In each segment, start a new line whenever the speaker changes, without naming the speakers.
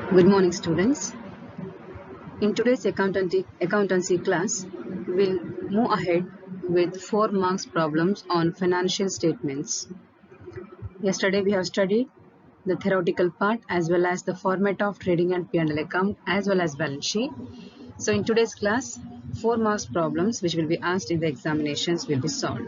Good morning, students. In today's accountancy class, we'll move ahead with 4 marks problems on financial statements. Yesterday, we have studied the theoretical part as well as the format of trading and P&L account as well as balance sheet. So in today's class, 4 marks problems which will be asked in the examinations will be solved.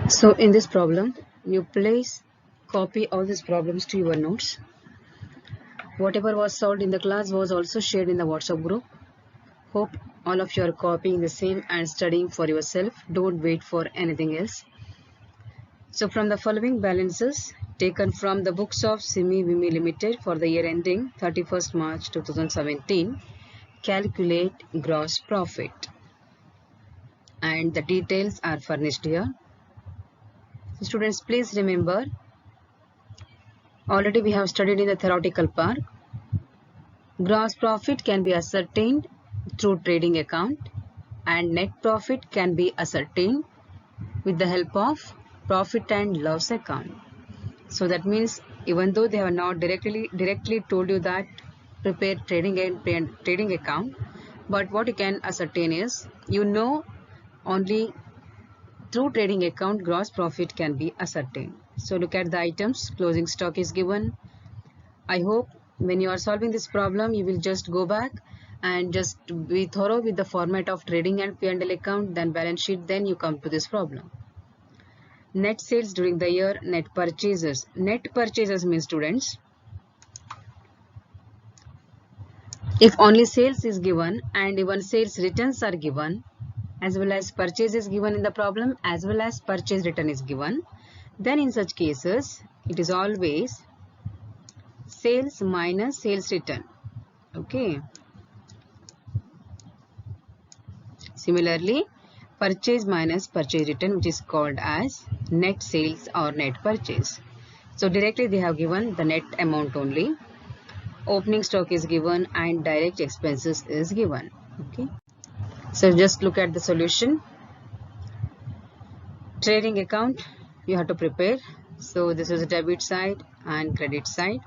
So in this problem, you please copy all these problems to your notes. Whatever was solved in the class was also shared in the WhatsApp group. Hope all of you are copying the same and studying for yourself. Don't wait for anything else. So from the following balances taken from the books of Simi Vimi Limited for the year ending 31st March 2017, calculate gross profit. And the details are furnished here. So students, please remember, already we have studied in the theoretical part. Gross profit can be ascertained through trading account and net profit can be ascertained with the help of profit and loss account. So that means even though they have not directly told you that prepare trading account, but what you can ascertain is, only through trading account gross profit can be ascertained. So look at the items. Closing stock is given. I hope when you are solving this problem, you will just go back and just be thorough with the format of trading and P&L account, then balance sheet, then you come to this problem. Net sales during the year, net purchases. Net purchases means, students, if only sales is given and even sales returns are given, as well as purchase is given in the problem, as well as purchase return is given, then in such cases, it is always sales minus sales return. Okay. Similarly, purchase minus purchase return, which is called as net sales or net purchase. So directly they have given the net amount only. Opening stock is given and direct expenses is given. Okay. So just look at the solution. Trading account you have to prepare. So this is a debit side and credit side.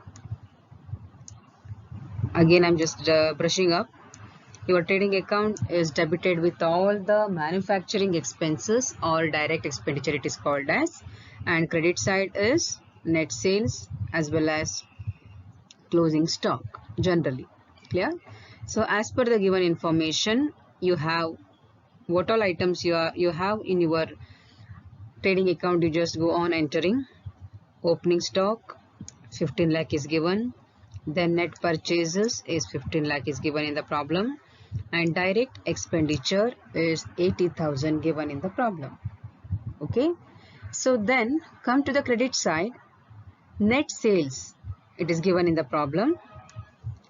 Again, I'm just brushing up. Your trading account is debited with all the manufacturing expenses or direct expenditure, it is called as, and credit side is net sales as well as closing stock generally. Clear? So as per the given information, you have what all items you have in your trading account. You just go on entering. Opening stock 15 lakh is given, then net purchases is 15 lakh is given in the problem, and direct expenditure is 80,000 given in the problem. Okay, so then come to the credit side. Net sales, it is given in the problem,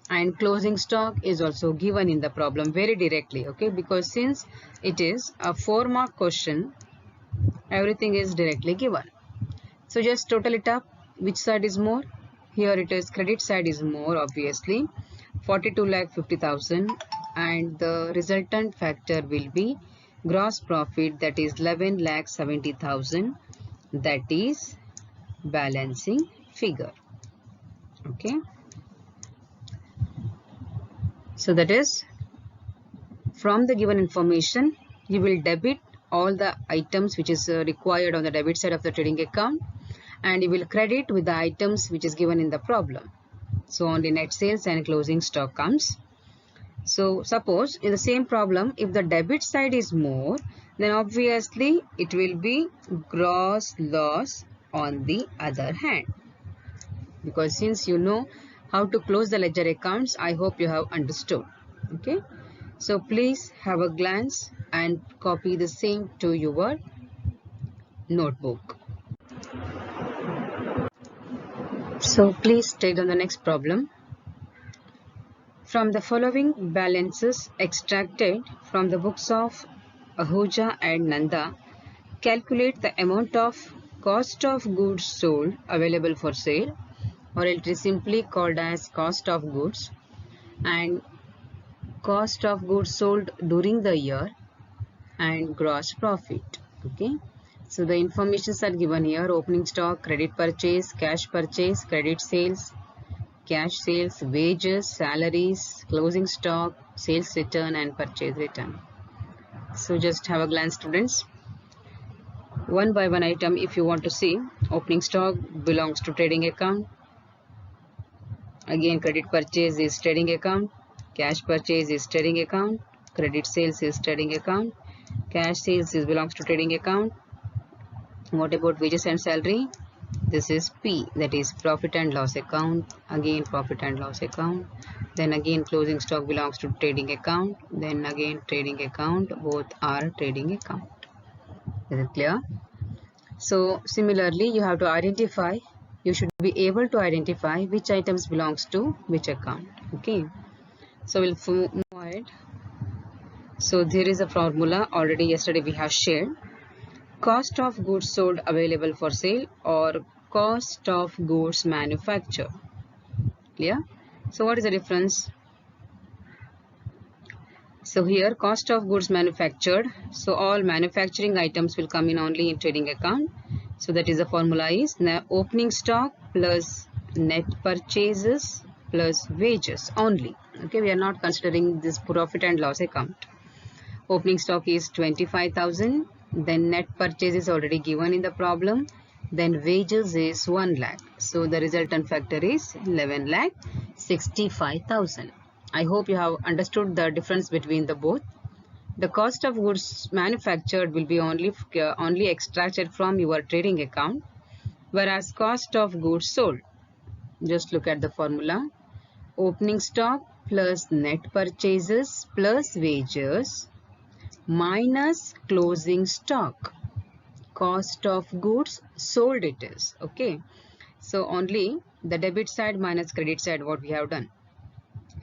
and closing stock is also given in the problem very directly. Okay, because since it is a 4-mark question, everything is directly given. So just total it up. Which side is more? Here it is credit side is more, obviously, 42,50,000, and the resultant factor will be gross profit, that is 11,70,000, that is balancing figure. Okay, so that is from the given information you will debit all the items which is required on the debit side of the trading account, and you will credit with the items which is given in the problem. So only net sales and closing stock comes. So suppose in the same problem, if the debit side is more, then obviously it will be gross loss on the other hand. Because since you know how to close the ledger accounts, I hope you have understood. Okay. So please have a glance and copy the same to your notebook. So please take on the next problem. From the following balances extracted from the books of Ahuja and Nanda, calculate the amount of cost of goods sold available for sale, or it is simply called as cost of goods, and cost of goods sold during the year, and gross profit. Okay. So the informations are given here: opening stock, credit purchase, credit sales, cash sales, wages, salaries, closing stock, sales return and purchase return. So just have a glance, students. One by one item if you want to see. Opening stock belongs to trading account. Again, credit purchase is trading account, cash purchase is trading account, credit sales is trading account, cash sales belongs to trading account. What about wages and salary? This is P, that is profit and loss account. Again, profit and loss account. Then again, closing stock belongs to trading account. Then again, trading account. Both are trading account. Is it clear? So similarly, you have to identify. You should be able to identify which items belongs to which account. Okay. So we'll move ahead. So there is a formula already yesterday we have shared. Cost of goods sold available for sale or cost of goods manufactured. Clear? So what is the difference? So here cost of goods manufactured. So all manufacturing items will come in only in trading account. So that is the formula is opening stock plus net purchases plus wages only. Okay, we are not considering this profit and loss account. Opening stock is 25,000. Then net purchase is already given in the problem. Then wages is 1 lakh. So the resultant factor is 11 lakh 65,000. I hope you have understood the difference between the both. The cost of goods manufactured will be only extracted from your trading account, whereas cost of goods sold, just look at the formula: opening stock plus net purchases plus wages minus closing stock, cost of goods sold it is. Okay, so only the debit side minus credit side what we have done.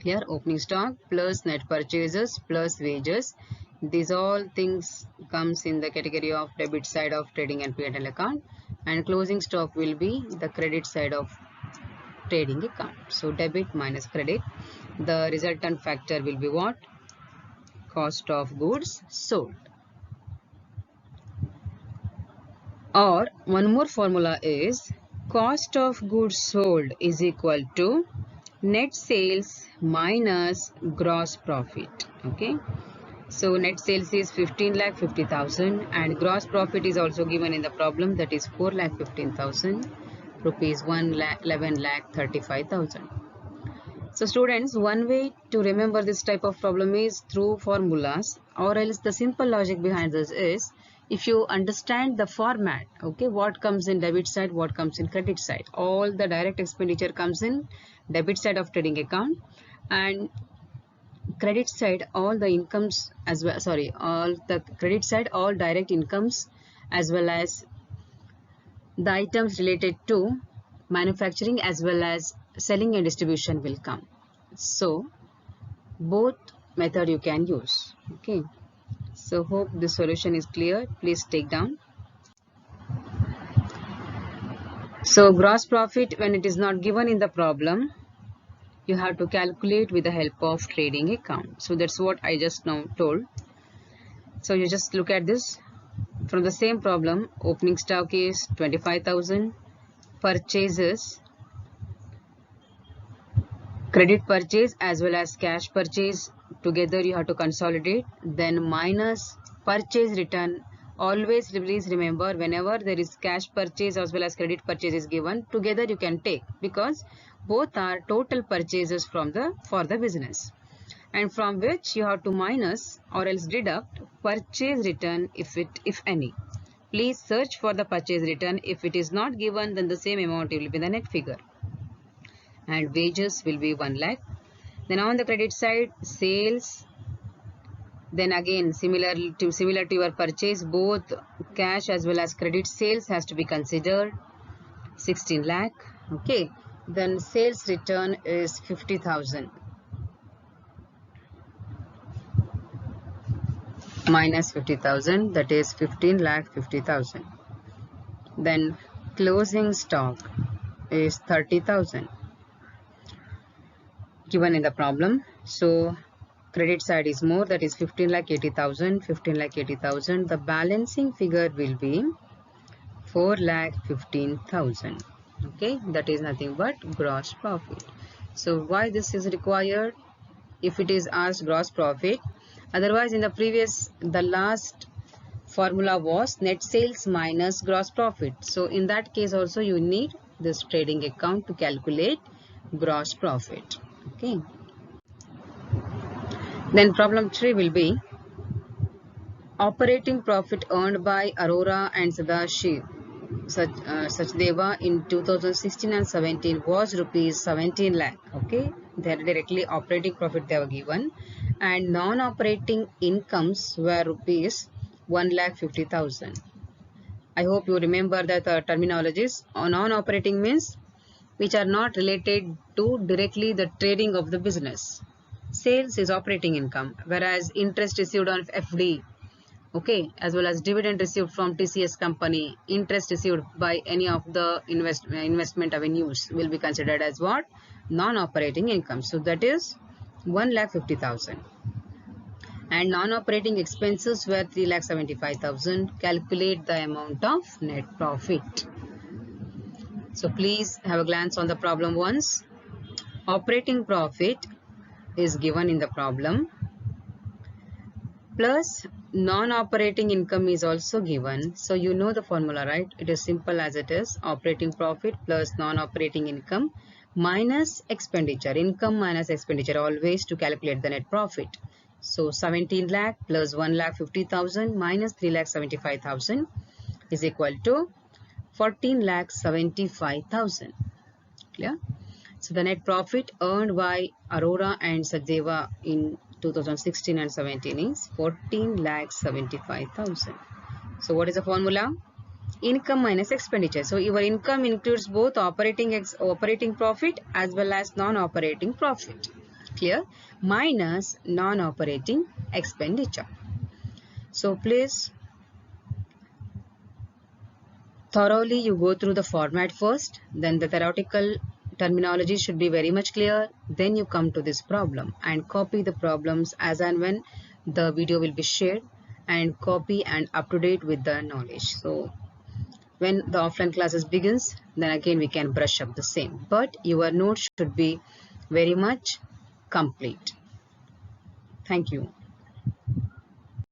Here opening stock plus net purchases plus wages, these all things comes in the category of debit side of trading and P&L account, and closing stock will be the credit side of trading account. So debit minus credit, the resultant factor will be what? Cost of goods sold. Or one more formula is cost of goods sold is equal to net sales minus gross profit. Okay, so net sales is 15,50,000 and gross profit is also given in the problem, that is 4,15,000 rupees, 11,35,000. So students, one way to remember this type of problem is through formulas, or else the simple logic behind this is if you understand the format. Okay, what comes in debit side, what comes in credit side. All the direct expenditure comes in debit side of trading account, and credit side all the incomes as well, all the credit side all direct incomes as well as the items related to manufacturing as well as selling and distribution will come. So both method you can use. Okay, so hope this solution is clear. Please take down. So gross profit, when it is not given in the problem, you have to calculate with the help of trading account. So that's what I just now told. So you just look at this from the same problem. Opening stock is 25,000, purchases, credit purchase as well as cash purchase together you have to consolidate, then minus purchase return. Always please remember, whenever there is cash purchase as well as credit purchase is given, together you can take, because both are total purchases for the business, and from which you have to minus or else deduct purchase return if any. Please search for the purchase return. If it is not given, then the same amount will be the net figure, and wages will be 1 lakh. Then on the credit side, sales. Then again similar to your purchase, both cash as well as credit sales has to be considered, 16 lakh. Okay, then sales return is 50,000 minus 50,000, that is 15 lakh 50,000. Then closing stock is 30,000 given in the problem. So credit side is more, that is 15 lakh 80,000, 15 lakh 80,000. The balancing figure will be 4,15,000. Okay, that is nothing but gross profit. So why this is required if it is asked gross profit? Otherwise, in the last formula was net sales minus gross profit. So in that case also you need this trading account to calculate gross profit. Okay. Then problem 3 will be operating profit earned by Arora and Sachdeva in 2016 and 17 was rupees 17 lakh. Okay, they are directly operating profit they were given, and non-operating incomes were rupees 1,50,000. I hope you remember that terminologies. Non-operating means which are not related to directly the trading of the business. Sales is operating income, whereas interest received on FD, okay, as well as dividend received from TCS company, interest received by any of the investment avenues will be considered as what? Non-operating income. So that is 1,50,000. And non-operating expenses were 3,75,000. Calculate the amount of net profit. So please have a glance on the problem once. Operating profit is given in the problem, plus non-operating income is also given. So you know the formula, right? It is simple as it is. Operating profit plus non-operating income minus expenditure. Income minus expenditure always to calculate the net profit. So 17 lakh plus 1,50,000 minus 3,75,000 is equal to 14,75,000. Clear? So the net profit earned by Arora and Sachdeva in 2016 and 17 is 14,75,000. So what is the formula? Income minus expenditure. So your income includes both operating profit as well as non-operating profit. Clear? Minus non-operating expenditure. So please thoroughly you go through the format first, then the theoretical terminology should be very much clear. Then you come to this problem and copy the problems as and when the video will be shared, and copy and up to date with the knowledge. So when the offline classes begins, then again we can brush up the same, but your notes should be very much complete. Thank you.